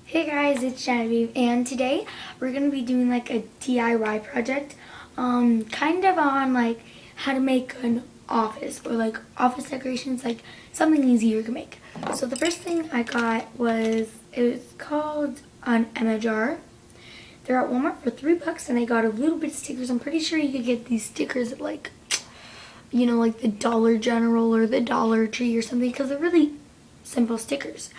Hey guys, it's Genevieve, and today we're going to be doing like a DIY project, kind of on like how to make an office or like office decorations, like something easy you can make. So the first thing I got was, it was called an Emma jar. They're at Walmart for $3 and I got a little bit of stickers. I'm pretty sure you could get these stickers at like, like the Dollar General or the Dollar Tree or something, because they're really simple stickers.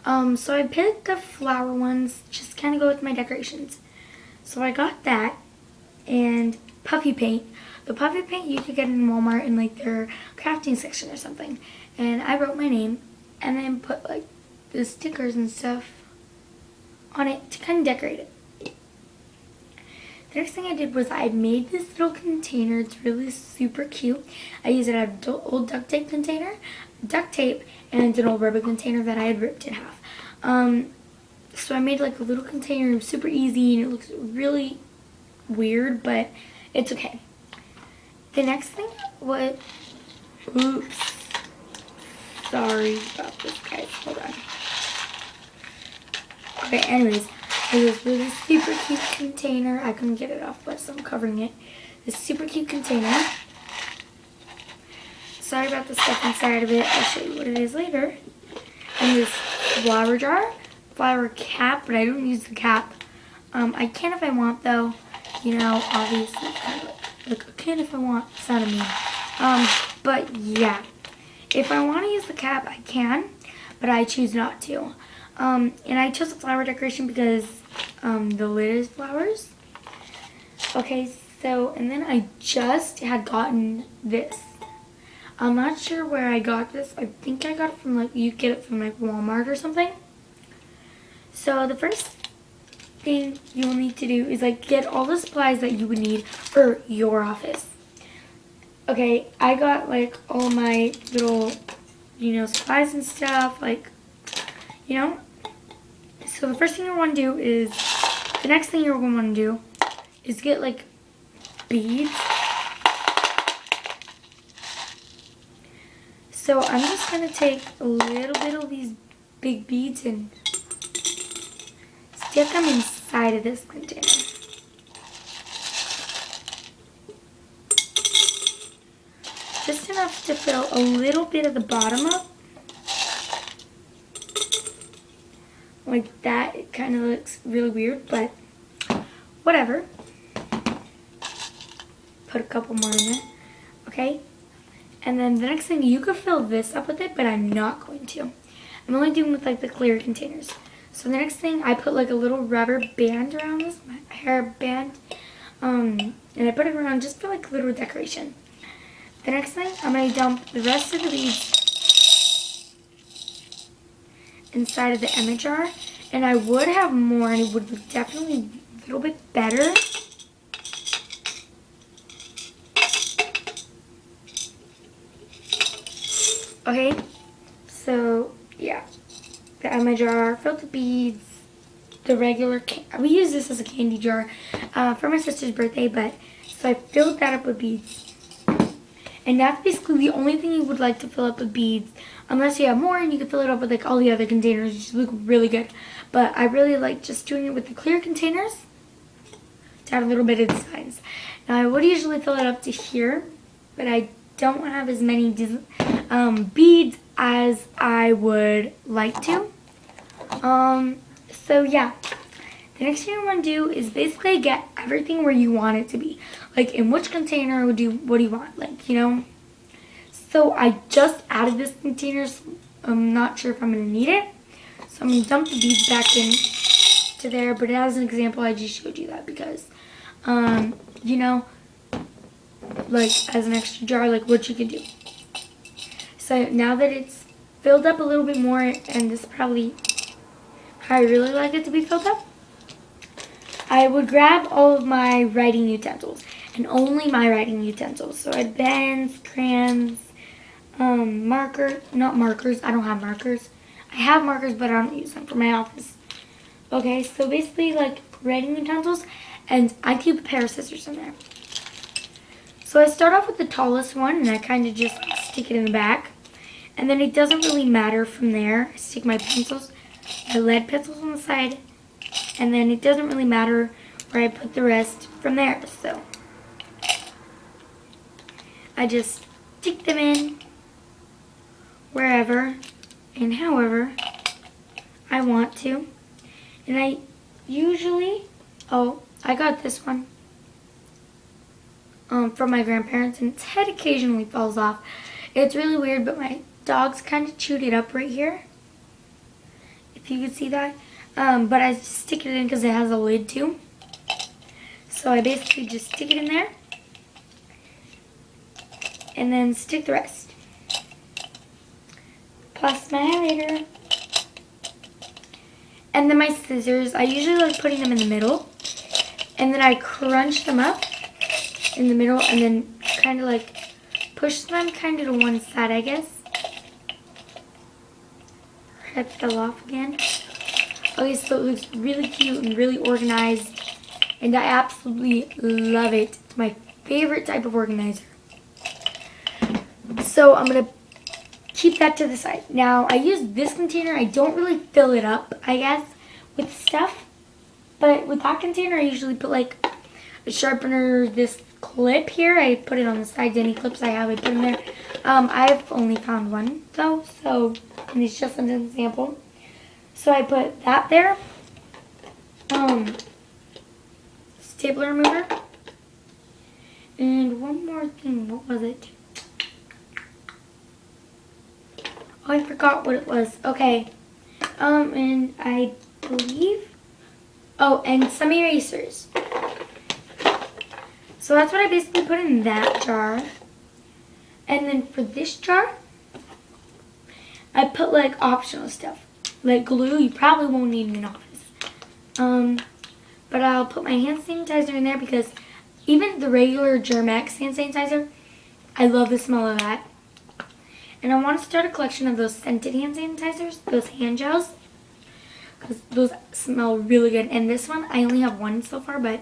So I picked the flower ones, just kind of go with my decorations. So I got that, and puffy paint. The puffy paint you could get in Walmart in like their crafting section or something. And I wrote my name, and then put like the stickers and stuff on it to kind of decorate it. The next thing I did was I made this little container. It's really super cute. I used an old duct tape container, duct tape, and an old rubber container that I had ripped in half. So I made like a little container. It was super easy and it looks really weird, but it's okay. The next thing was, oops, sorry about this, guys. Hold on. Okay, anyways. It was really super cute container. I couldn't get it off, but so I'm covering it. This super cute container. Sorry about the stuff inside of it. I'll show you what it is later. And this flower jar, flower cap, but I don't use the cap. I can if I want, though. Obviously, kind of like I can if I want. Sounded mean. But yeah, if I want to use the cap, I can, but I choose not to. And I chose a flower decoration because the lid is flowers. Okay, so, and then I just had gotten this. I'm not sure where I got this. I think I got it from like, you get it from like Walmart or something. So the first thing you'll need to do is like get all the supplies that you would need for your office. Okay, I got like all my little, supplies and stuff, like, So the first thing you want to do is, the next thing you're going to want to do is get like beads. So I'm just going to take a little bit of these big beads and stick them inside of this container. Just enough to fill a little bit of the bottom up. Like that. It kind of looks really weird, but whatever. Put a couple more in there. Okay? And then the next thing, you could fill this up with it, but I'm not going to. I'm only doing with like the clear containers. So the next thing, I put like a little rubber band around this, my hair band. And I put it around just for like little decoration. The next thing, I'm going to dump the rest of the beads inside of the Emma jar. And I would have more, and it would look definitely a little bit better. Okay, so yeah, the Emma jar, filled with beads, the regular, we use this as a candy jar for my sister's birthday, but so I filled that up with beads. And that's basically the only thing you would like to fill up with beads, unless you have more and you can fill it up with like all the other containers, which look really good. But I really like just doing it with the clear containers to have a little bit of designs. Now I would usually fill it up to here, but I don't have as many beads as I would like to. So yeah, the next thing you want to do is basically get everything where you want it to be. Like in which container what do you want, like, So I just added this container, so I'm not sure if I'm going to need it. So I'm going to dump the beads back in to there, but as an example, I just showed you that because, like as an extra jar, like what you can do. So now that it's filled up a little bit more, and this is probably how I really like it to be filled up, I would grab all of my writing utensils, and only my writing utensils. So I had pens, crayons, not markers, I don't have markers. I have markers, but I don't use them for my office. Okay, so basically like writing utensils, and I keep a pair of scissors in there. So I start off with the tallest one, and I kind of just stick it in the back. And then it doesn't really matter from there. I stick my pencils my lead pencils on the side, and then it doesn't really matter where I put the rest from there. So I just stick them in wherever and however I want to. And I usually, oh, I got this one from my grandparents, and its head occasionally falls off. It's really weird, but my dogs kind of chewed it up right here, if you could see that. But I just stick it in because it has a lid too. So I basically just stick it in there and then stick the rest. Plus my highlighter. And then my scissors, I usually like putting them in the middle. And then I crunch them up in the middle and then kind of like push them kind of to one side, I guess. That fell off again. Okay, so it looks really cute and really organized. And I absolutely love it. It's my favorite type of organizer. So I'm going to keep that to the side. Now, I use this container. I don't really fill it up, I guess, with stuff. But with that container, I usually put like a sharpener, this clip here. I put it on the sides. Any clips I have, I put in there. I've only found one, though, so and it's just an example. So I put that there. Stapler remover. And one more thing. What was it? Oh, I forgot what it was. Okay. And I believe... Oh, and some erasers. So that's what I basically put in that jar. And then for this jar, I put like optional stuff. Like glue, you probably won't need in an office. But I'll put my hand sanitizer in there because even the regular Germ-X hand sanitizer, I love the smell of that. And I want to start a collection of those scented hand sanitizers, those hand gels, because those smell really good. And this one, I only have one so far, but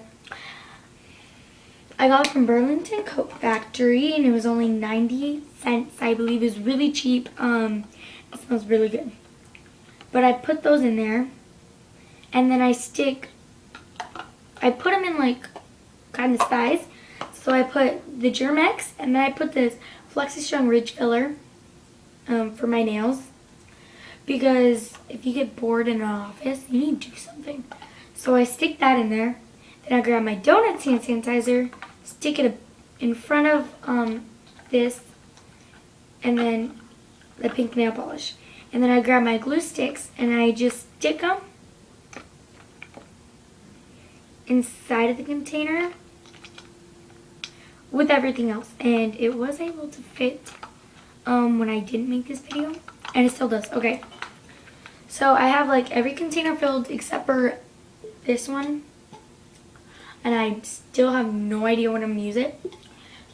I got it from Burlington Coat Factory, and it was only 90 cents, I believe. It was really cheap. It smells really good. But I put those in there, and then I put them in like kind of size. So I put the Germ-X, and then I put this Flexi Strong Ridge Filler for my nails. Because if you get bored in an office, you need to do something. So I stick that in there. Then I grab my Donuts hand sanitizer, stick it in front of this, and then the pink nail polish. And then I grab my glue sticks and I just stick them inside of the container with everything else. And it was able to fit when I didn't make this video, and it still does. Okay, so I have like every container filled except for this one, and I still have no idea what I'm going to use it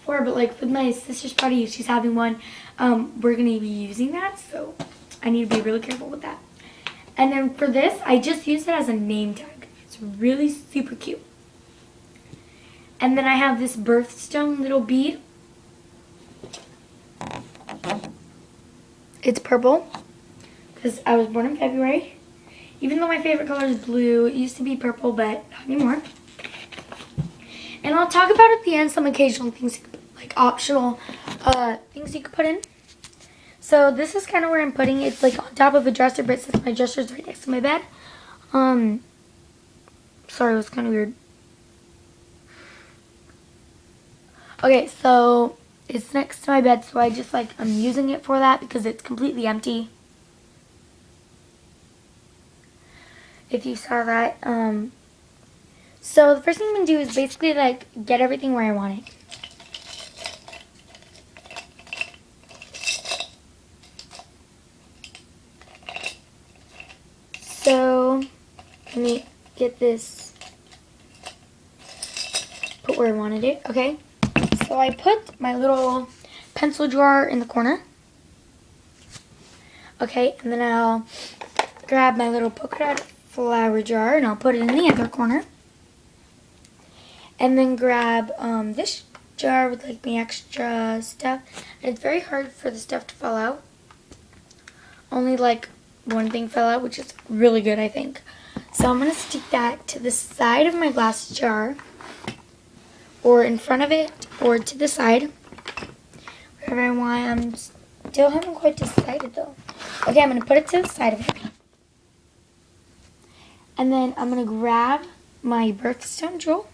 for, but like with my sister's party, she's having one, we're going to be using that, so I need to be really careful with that. And then for this, I just use it as a name tag. It's really super cute. And then I have this birthstone little bead. It's purple because I was born in February. Even though my favorite color is blue, it used to be purple, but not anymore. And I'll talk about at the end some occasional things, like optional things you could put in. So this is kind of where I'm putting it. It's like on top of a dresser, but since my dresser is right next to my bed. Sorry, it was kind of weird. Okay, so it's next to my bed, so I'm using it for that because it's completely empty. If you saw that. So the first thing I'm going to do is basically like get everything where I want it. So let me get this put where I wanted it. Okay. So I put my little pencil drawer in the corner. Okay, and then I'll grab my little polka dot flower jar and I'll put it in the other corner. And then grab this jar with like my extra stuff. And it's very hard for the stuff to fall out. Only like one thing fell out, which is really good, I think. So I'm going to stick that to the side of my glass jar, or in front of it, or to the side, wherever I want. I'm still haven't quite decided though. Okay, I'm going to put it to the side of it. And then I'm going to grab my birthstone jewel,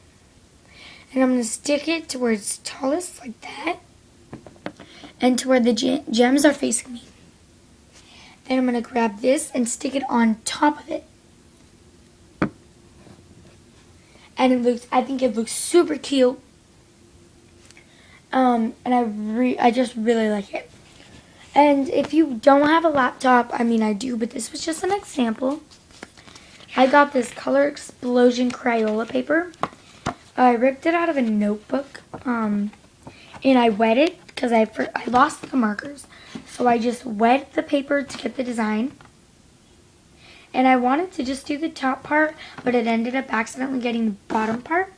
and I'm going to stick it to where it's tallest, like that, and to where the gems are facing me. Then I'm going to grab this and stick it on top of it. And I think it looks super cute. And I just really like it. And if you don't have a laptop, I mean I do, but this was just an example. I got this Color Explosion Crayola paper. I ripped it out of a notebook, and I wet it because I lost the markers. So I just wet the paper to get the design. And I wanted to just do the top part, but it ended up accidentally getting the bottom part.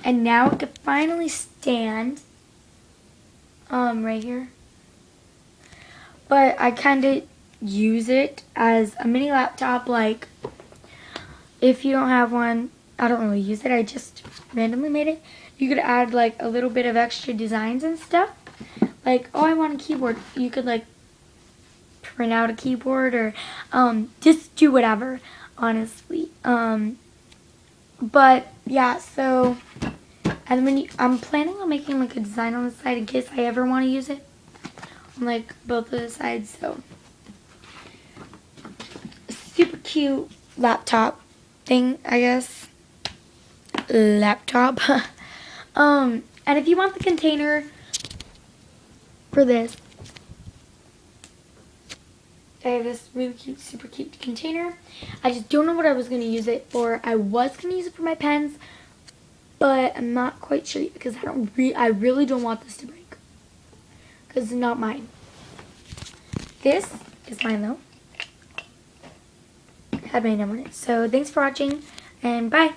And now it could finally stand right here. But I kind of use it as a mini laptop. Like, if you don't have one, I don't really use it. I just randomly made it. You could add like a little bit of extra designs and stuff. Like, oh, I want a keyboard. You could like print out a keyboard, or just do whatever, honestly. But yeah, so, and when I'm planning on making like a design on the side in case I ever want to use it on like both of the sides. So super cute laptop thing, I guess. Laptop. And if you want the container for this, I have this really cute, super cute container. I just don't know what I was going to use it for. I was going to use it for my pens, but I'm not quite sure because I really don't want this to break because it's not mine. This is mine though. I have my name on it. So thanks for watching, and bye.